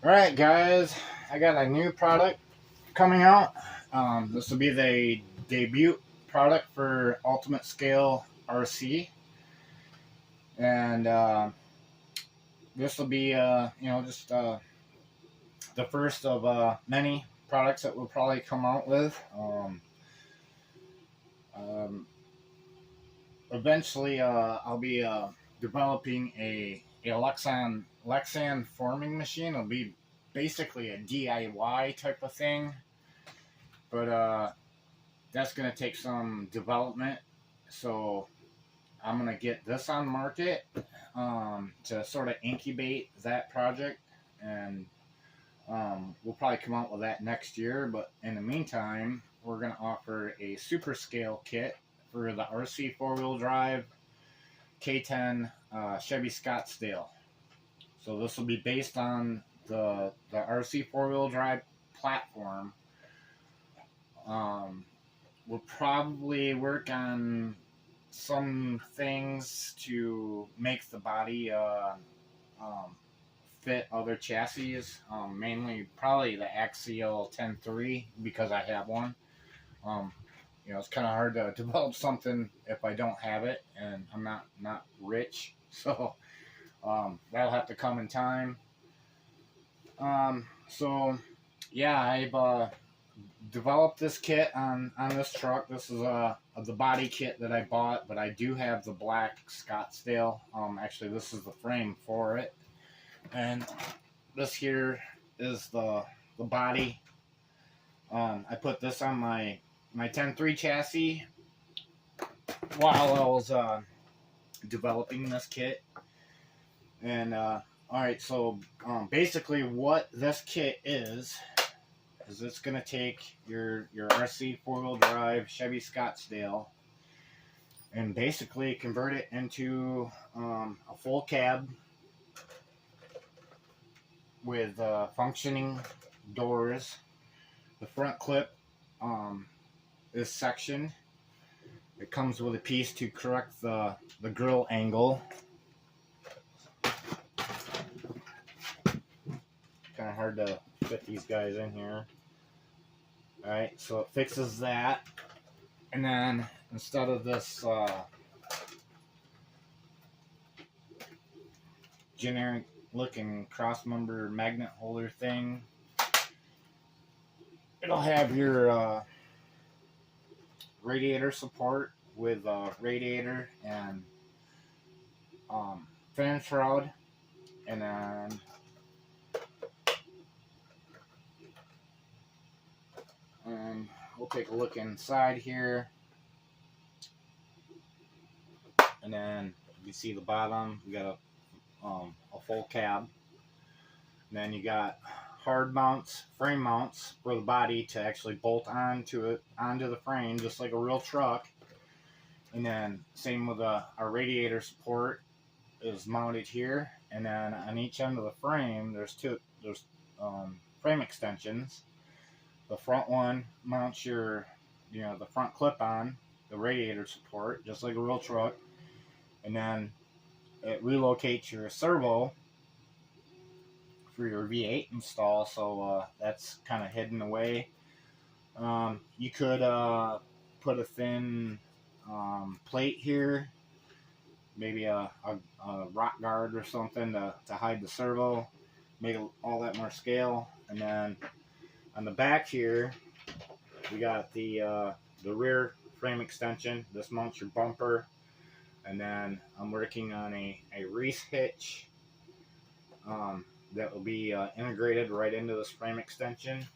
Alright guys, I got a new product coming out. This will be the debut product for Ultimate Scale RC. And this will be, just the first of many products that we'll probably come out with. Eventually, I'll be developing a Lexan forming machine. It'll be basically a DIY type of thing, but that's going to take some development. So I'm going to get this on market to sort of incubate that project, and we'll probably come out with that next year. But in the meantime, we're going to offer a super scale kit for the RC four-wheel drive K10 Chevy Scottsdale. So this will be based on the RC four-wheel drive platform. We'll probably work on some things to make the body fit other chassis, mainly probably the Axial 10.3 because I have one. It's kind of hard to develop something if I don't have it, and I'm not rich, so that'll have to come in time. So yeah, I've developed this kit on this truck. This is the body kit that I bought, but I do have the black Scottsdale. Actually, this is the frame for it, and this here is the body. I put this on my 10.3 chassis while I was developing this kit. And alright, so basically what this kit is it's going to take your RC four-wheel drive Chevy Scottsdale and basically convert it into a full cab with functioning doors. The front clip is sectioned. It comes with a piece to correct the grill angle. Kind of hard to fit these guys in here. Alright, so it fixes that. And then instead of this generic looking cross member magnet holder thing, it'll have your radiator support with radiator and fan shroud, and then we'll take a look inside here, and then you see the bottom. We got a full cab, and then you got hard mounts, frame mounts for the body to actually bolt onto the frame, just like a real truck. And then same with our radiator support is mounted here, and then on each end of the frame there's frame extensions. The front one mounts the front clip on the radiator support, just like a real truck, and then it relocates your servo for your V8 install, so that's kind of hidden away. You could put a thin plate here, maybe a rock guard or something to hide the servo, make all that more scale. And then on the back here, we got the rear frame extension. This mounts your bumper, and then I'm working on a Reese hitch that will be integrated right into this frame extension.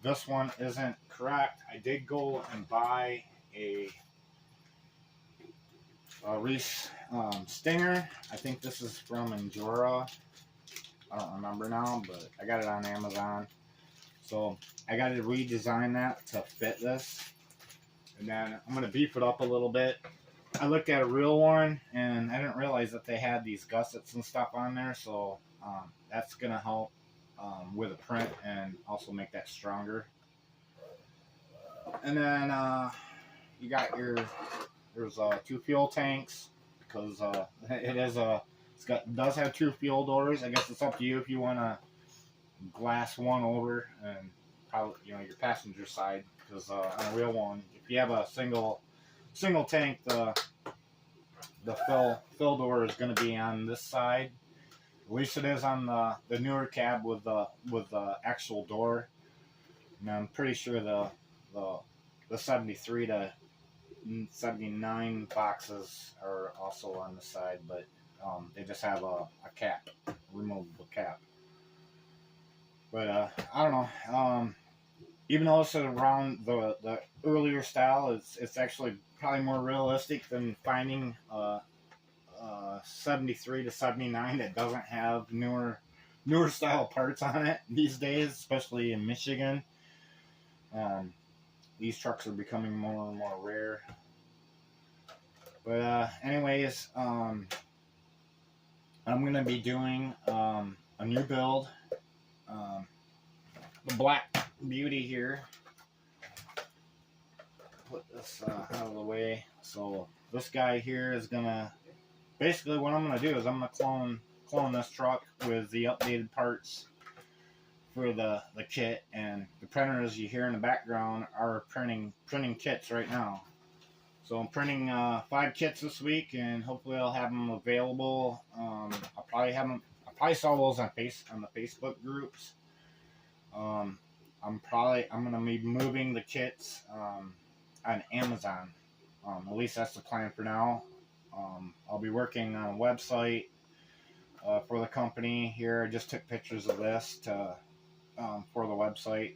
This one isn't correct. I did go and buy a Reese Stinger. I think this is from Endura. I don't remember now, but I got it on Amazon. So I got to redesign that to fit this, and then I'm going to beef it up a little bit. I looked at a real one, and I didn't realize that they had these gussets and stuff on there, so that's going to help with the print and also make that stronger. And then you got there's 2 fuel tanks, because it does have 2 fuel doors. I guess it's up to you if you want to glass one over, and probably your passenger side, because on a real one, if you have a single tank, the fill door is going to be on this side. At least it is on the newer cab with the actual door. And I'm pretty sure the 73 to 79 boxes are also on the side, but they just have a cap, removable cap. But I don't know. Even though it's around the earlier style, it's actually probably more realistic than finding 73 to 79 that doesn't have newer style parts on it these days, especially in Michigan. These trucks are becoming more and more rare. But anyways, I'm going to be doing a new build. The Black Beauty here. Put this out of the way. So this guy here is going to, basically what I'm going to do is I'm going to clone this truck with the updated parts for the kit, and the printers you hear in the background are printing kits right now. So I'm printing 5 kits this week, and hopefully I'll have them available. I'll probably sell those on the Facebook groups. I'm gonna be moving the kits on Amazon. At least that's the plan for now. I'll be working on a website for the company here. I just took pictures of this for the website,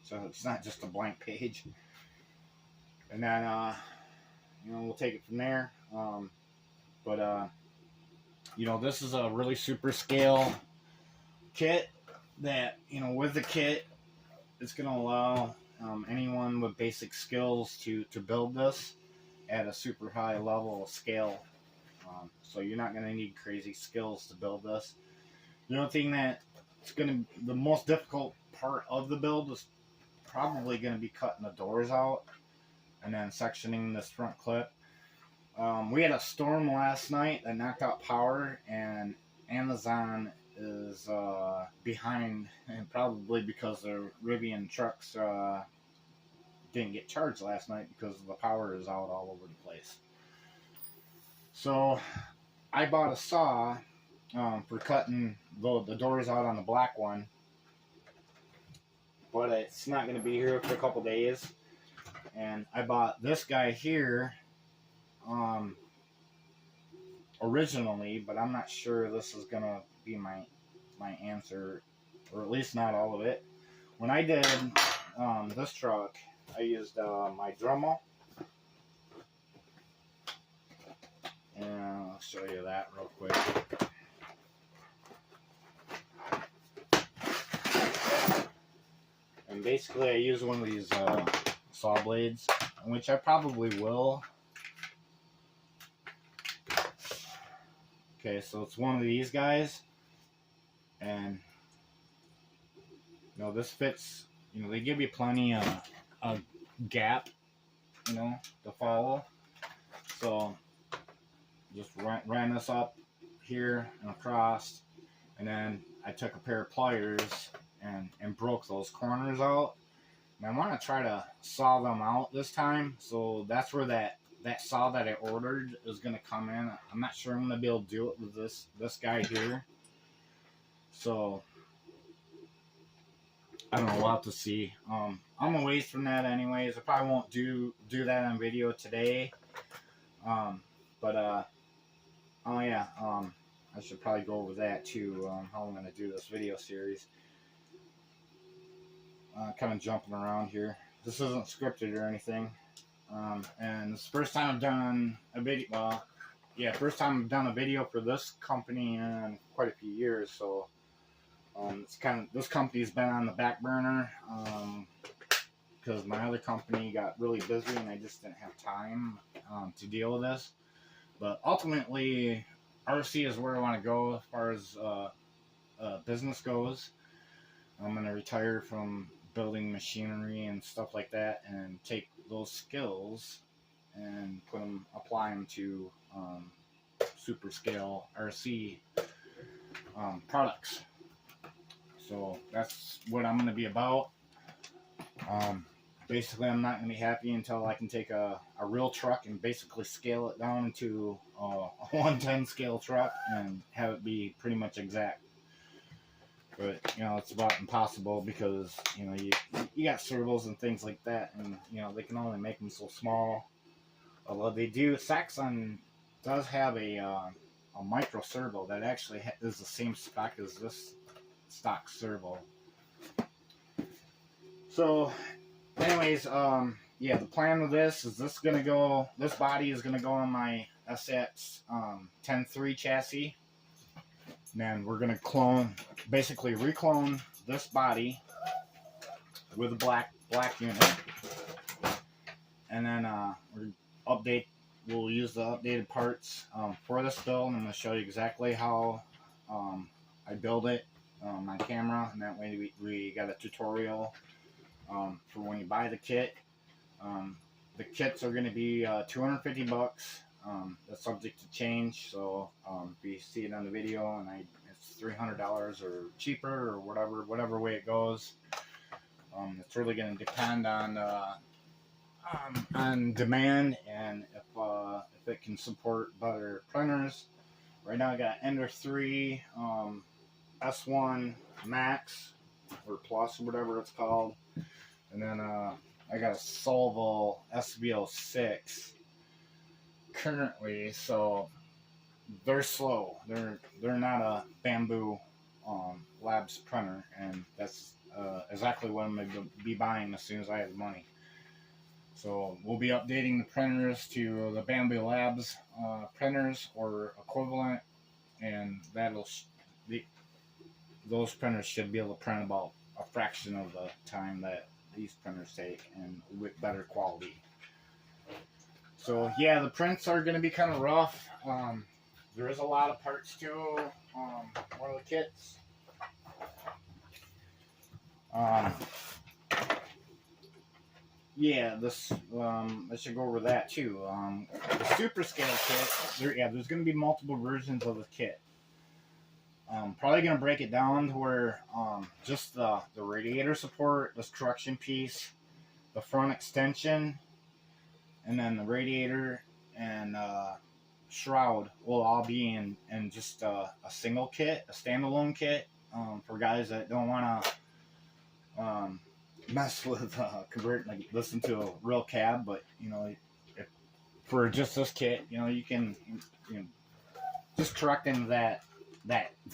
so it's not just a blank page. And then we'll take it from there. But this is a really super scale kit that, with the kit, it's going to allow anyone with basic skills to build this at a super high level of scale. So you're not going to need crazy skills to build this. The only thing the most difficult part of the build is probably going to be cutting the doors out and then sectioning this front clip. We had a storm last night that knocked out power, and Amazon is behind, and probably because their Rivian trucks didn't get charged last night because the power is out all over the place. So I bought a saw for cutting the doors out on the black one, but it's not going to be here for a couple days. And I bought this guy here originally, but I'm not sure this is going to be my answer, or at least not all of it. When I did this truck, I used my Dremel, and I'll show you that real quick. And basically I use one of these saw blades, which I probably will. Okay, so it's one of these guys, and this fits. They give you plenty of gap, to follow. So just ran this up here and across, and then I took a pair of pliers and broke those corners out. And I want to try to saw them out this time. So that's where that saw that I ordered is going to come in. I'm not sure I'm going to be able to do it with this guy here. So I don't know, we'll have to see. I'm a ways from that anyways. I probably won't do that on video today. But oh yeah, I should probably go over that too, how I'm going to do this video series. Kind of jumping around here. This isn't scripted or anything. And it's the first time I've done a video. First time I've done a video for this company in quite a few years. So this company's been on the back burner because my other company got really busy and I just didn't have time to deal with this. But ultimately, RC is where I want to go as far as business goes. I'm going to retire from building machinery and stuff like that and take those skills and apply them to super scale RC products. So that's what I'm going to be about. Basically, I'm not going to be happy until I can take a real truck and basically scale it down to a 110 scale truck and have it be pretty much exact. But, you know, it's about impossible because, you know, you got servos and things like that, and, you know, they can only make them so small. Although they do, Saxon does have a micro servo that actually is the same spec as this stock servo. So, anyways, yeah, the plan with this is this body is gonna go on my SX 10.3 chassis. And then we're gonna basically reclone this body with a black unit, and then we'll use the updated parts for this build. And I'm gonna show you exactly how I build it on camera, and that way we got a tutorial for when you buy the kit. The kits are going to be $250. That's subject to change, so if you see it on the video and it's $300 or cheaper or whatever way it goes, it's really going to depend on demand and if it can support better printers. Right now I got Ender 3 S1 Max or Plus or whatever it's called, and then I got a Solvo SB06 currently, so they're slow. They're not a Bamboo Labs printer, and that's exactly what I'm going to be buying as soon as I have the money. So we'll be updating the printers to the Bamboo Labs printers or equivalent, and those printers should be able to print about a fraction of the time that these printers take, and with better quality. So yeah, the prints are going to be kind of rough. There is a lot of parts to one of the kits. Yeah, this I should go over that too. The super scale kit, there's going to be multiple versions of the kit. Probably going to break it down to where just the radiator support, this correction piece, the front extension, and then the radiator and shroud will all be in just a single kit, a standalone kit, for guys that don't want to mess with listen to a real cab. But you know, for just this kit, you know, you can just correcting that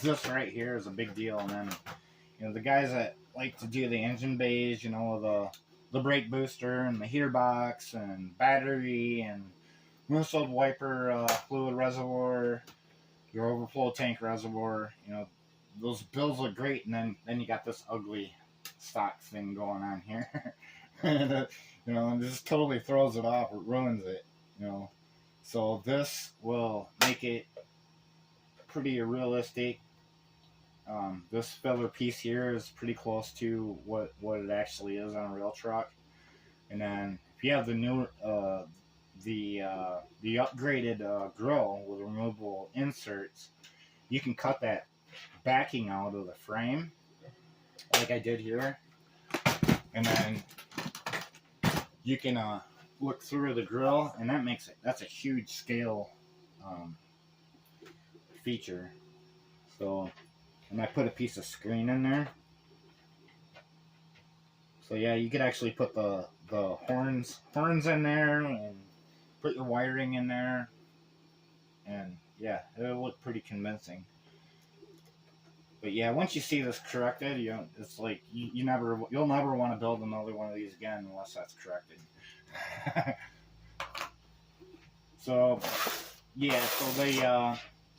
this right here is a big deal. And then, you know, the guys that like to do the engine bays, you know, the brake booster and the heater box and battery and windshield wiper fluid reservoir, your overflow tank reservoir, you know, those builds look great. And then you got this ugly stock thing going on here. And, you know, and just totally throws it off, it ruins it, you know. So this will make it pretty realistic. This filler piece here is pretty close to what it actually is on a real truck. And then if you have the new the upgraded grill with removable inserts, you can cut that backing out of the frame like I did here, and then you can look through the grill, and that's a huge scale feature. So, and I put a piece of screen in there. So yeah, you could actually put the horns in there and put your wiring in there, and yeah, it'll look pretty convincing. But yeah, once you see this corrected, you know, it's like you'll never want to build another one of these again unless that's corrected. So yeah,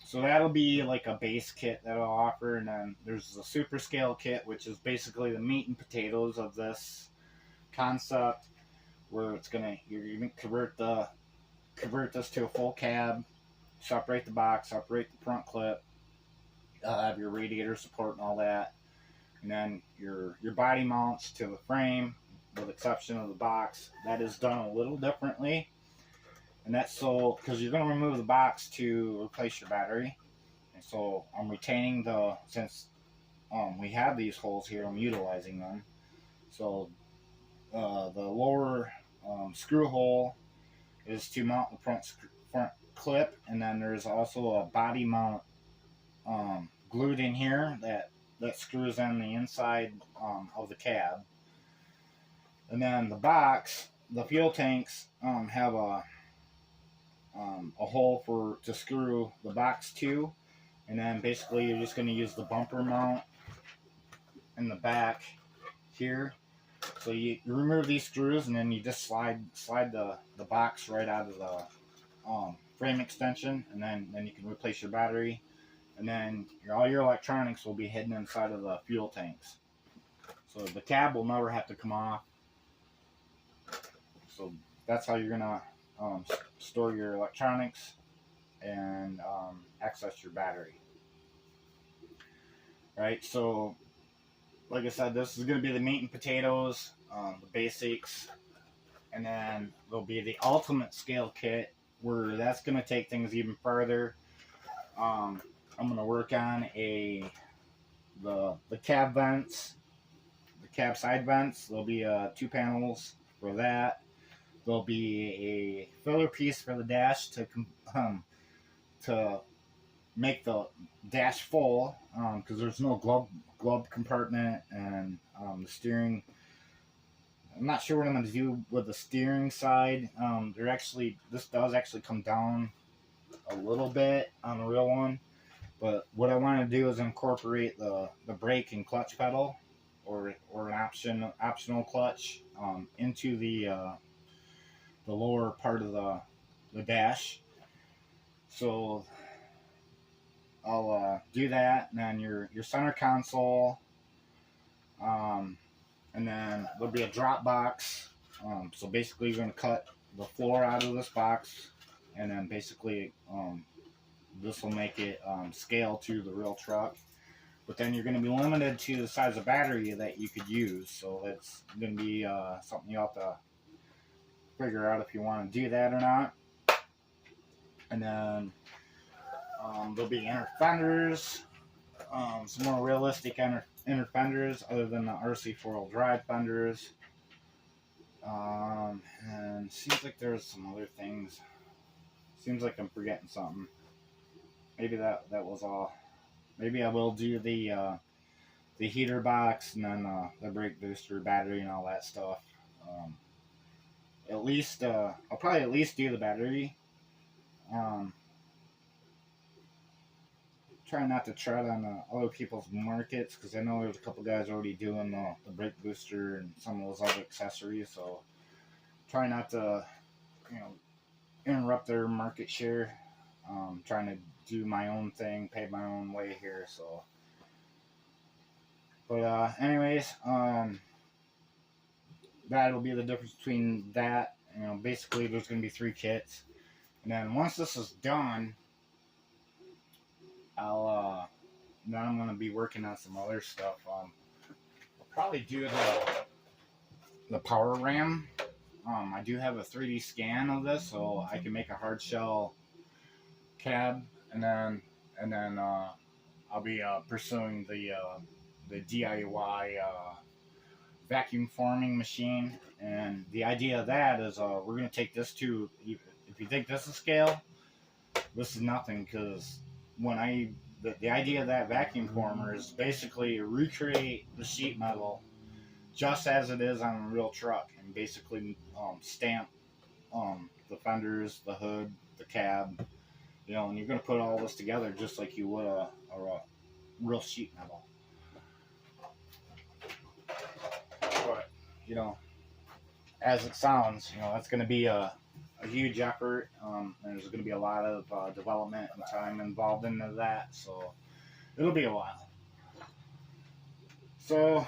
so that'll be like a base kit that I'll offer, and then there's the super scale kit, which is basically the meat and potatoes of this concept, where you're gonna convert this to a full cab, separate the box, separate the front clip, have your radiator support and all that, and then your body mounts to the frame, with the exception of the box. That is done a little differently. And that's so, because you're going to remove the box to replace your battery. And so I'm retaining since we have these holes here, I'm utilizing them. So the lower screw hole is to mount the front clip, and then there's also a body mount glued in here that screws on the inside of the cab. And then the box, the fuel tanks have a hole to screw the box to, and then basically you're just going to use the bumper mount in the back here. So you remove these screws, and then you just slide the box right out of the frame extension, and then you can replace your battery, and then all your electronics will be hidden inside of the fuel tanks. So the cab will never have to come off. So that's how you're gonna store your electronics and access your battery. Right. So, like I said, this is gonna be the meat and potatoes, the basics, and then there'll be the ultimate scale kit, where that's gonna take things even further. I'm gonna work on the cab vents, the cab side vents. There'll be 2 panels for that. There'll be a filler piece for the dash to make the dash full, because there's no glove compartment, and the steering. I'm not sure what I'm going to do with the steering side. This does actually come down a little bit on the real one, but what I want to do is incorporate the brake and clutch pedal, or an optional clutch into the lower part of the dash. So I'll do that, and then your center console, and then there'll be a drop box. So basically you're going to cut the floor out of this box, and then basically this will make it scale to the real truck. But then you're going to be limited to the size of battery that you could use, so it's going to be something you have to figure out if you want to do that or not. And then there'll be inner fenders, some more realistic inner fenders other than the RC4WD drive fenders. And seems like there's some other things. Seems like I'm forgetting something. Maybe that was all. Maybe I will do the heater box, and then the brake booster, battery, and all that stuff. I'll probably at least do the battery. Try not to tread on other people's markets, because I know there's a couple guys already doing the brake booster and some of those other accessories. So try not to, interrupt their market share. Trying to do my own thing, pay my own way here. So, but anyways, that'll be the difference between that. Basically there's going to be 3 kits, and then once this is done, then I'm going to be working on some other stuff. I'll probably do the power ram. I do have a 3D scan of this, so I can make a hard shell cab, and then I'll be pursuing the DIY vacuum forming machine. And the idea of that is we're going to take this to, if you think this is scale, this is nothing, because the idea of that vacuum former is basically recreate the sheet metal just as it is on a real truck, and basically stamp the fenders, the hood, the cab, and you're going to put all this together just like you would a real sheet metal. But, as it sounds, that's going to be a huge effort, and there's going to be a lot of development and time involved into that, so it'll be a while. So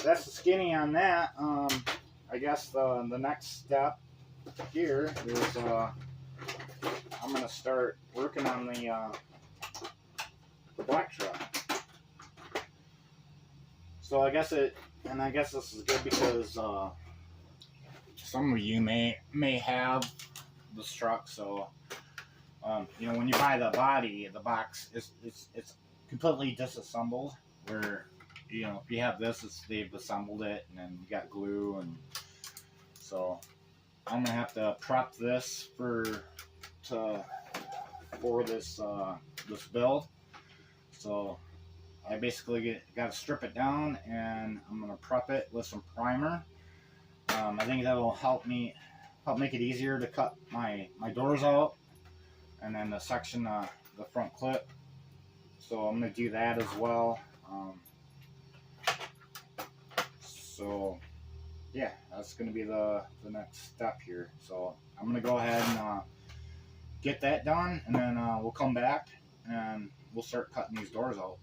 that's the skinny on that. I guess the next step here is I'm going to start working on the black truck. So I guess this is good, because some of you may have this truck. So when you buy the body, the box, it's completely disassembled. Where, you know, if you have this, they've assembled it, and then you got glue, and so I'm gonna have to prep this for this this build. So I basically got to strip it down, and I'm gonna prep it with some primer. I think that will help make it easier to cut my doors out, and then the section the front clip. So I'm gonna do that as well. So yeah, that's gonna be the next step here. So I'm gonna go ahead and get that done, and then we'll come back and we'll start cutting these doors out.